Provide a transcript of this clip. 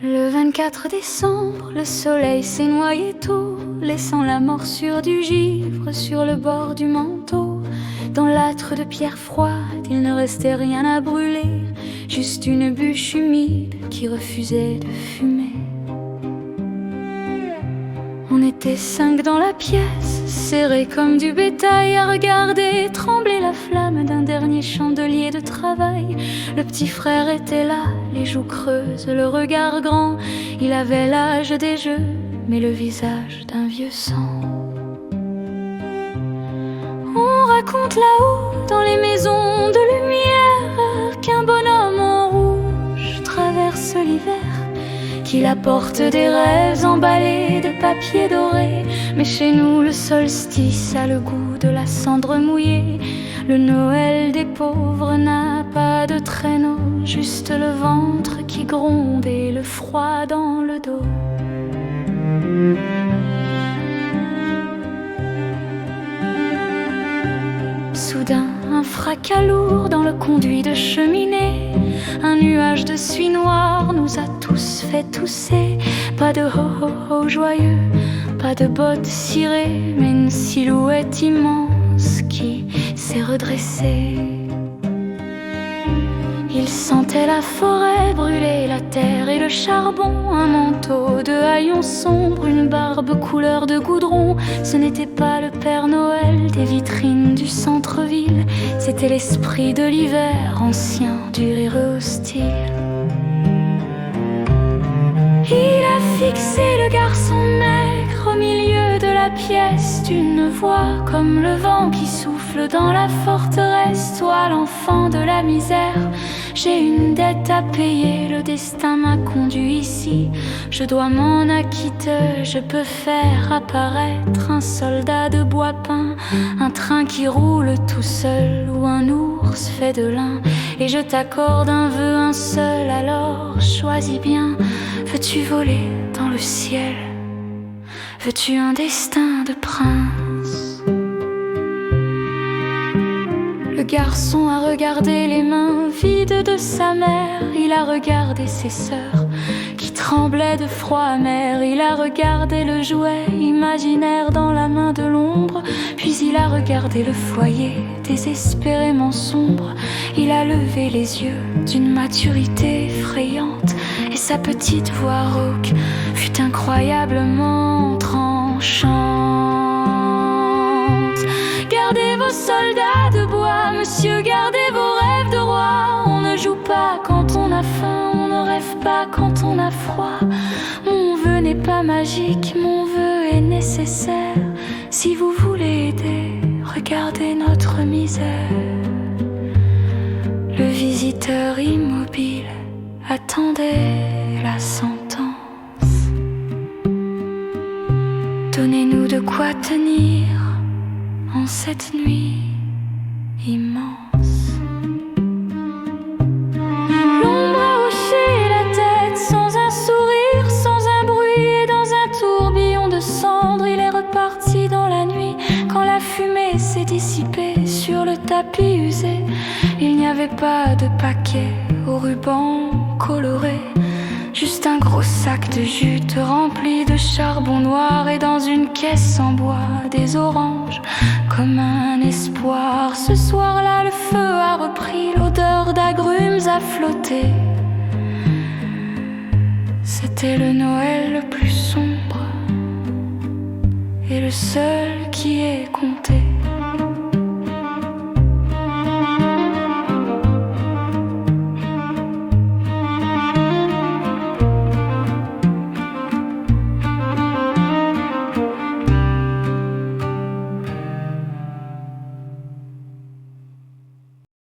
Le 24 décembre, le soleil s'est noyé tôt, laissant la morsure du givre sur le bord du manteau. Dans l'âtre de pierre froide, il ne restait rien à brûler, juste une bûche humide qui refusait de fumer. On était 5 dans la pièce, serrés comme du bétail, à regarder trembler la flamme d'un dernier chandelier de travail. Le petit frère était là, les joues creuses, le regard grand. Il avait l'âge des jeux, mais le visage d'un vieux sang. On raconte là-haut, dans les maisons de lumière, qu'un bonhomme en rouge traverse l'hiver, qu'il apporte des rêves emballés de papier doré. Mais chez nous le solstice a le goût de la cendre mouillée. Le Noël des pauvres n'a pas de traîneau, juste le ventre qui gronde et le froid dans le dos. Soudain, un fracas lourd dans le conduit de cheminée. Un nuage de suie noire nous a tous fait tousser. Pas de ho-ho-ho joyeux, pas de bottes cirées, mais une silhouette immense qui s'est redressée. Il sentait la forêt brûler, la terre et le charbon. Un manteau de haillons sombres, une barbe couleur de goudron. Ce n'était pas le Père Noël des vitrines du centre-ville, c'était l'esprit de l'hiver ancien du rire hostile. Il a fixé le garçon maigre au milieu de la pièce d'une voix comme le vent qui souffle dans la forteresse. Toi l'enfant de la misère, j'ai une dette à payer, le destin m'a conduit ici. Je dois m'en acquitter, je peux faire apparaître un soldat de bois peint, un train qui roule tout seul ou un ours fait de lin. Et je t'accorde un vœu, un seul, alors choisis bien. Veux-tu voler dans le ciel? Veux-tu un destin de prince? Le garçon a regardé les mains vides de sa mère. Il a regardé ses sœurs qui tremblaient de froid amer. Il a regardé le jouet imaginaire dans la main de l'ombre. Puis il a regardé le foyer désespérément sombre. Il a levé les yeux d'une maturité effrayante, et sa petite voix rauque fut incroyablement tranchante. Gardez vos soldats de bois, monsieur, gardez vos rêves de roi. On ne joue pas quand on a faim, on ne rêve pas quand on a froid. Mon vœu n'est pas magique, mon vœu est nécessaire. Si vous voulez aider, regardez notre misère. Le visiteur immobile attendait la sentence. Donnez-nous de quoi tenir en cette nuit immense. L'ombre a hoché la tête sans un sourire, sans un bruit, et dans un tourbillon de cendres, il est reparti dans la nuit. Quand la fumée s'est dissipée sur le tapis usé, il n'y avait pas de paquet au ruban coloré, juste un gros sac de jute rempli de charbon noir, et dans une caisse en bois des oranges comme un espoir. Ce soir-là, le feu a repris, l'odeur d'agrumes a flotté. C'était le Noël le plus sombre et le seul qui ait compté.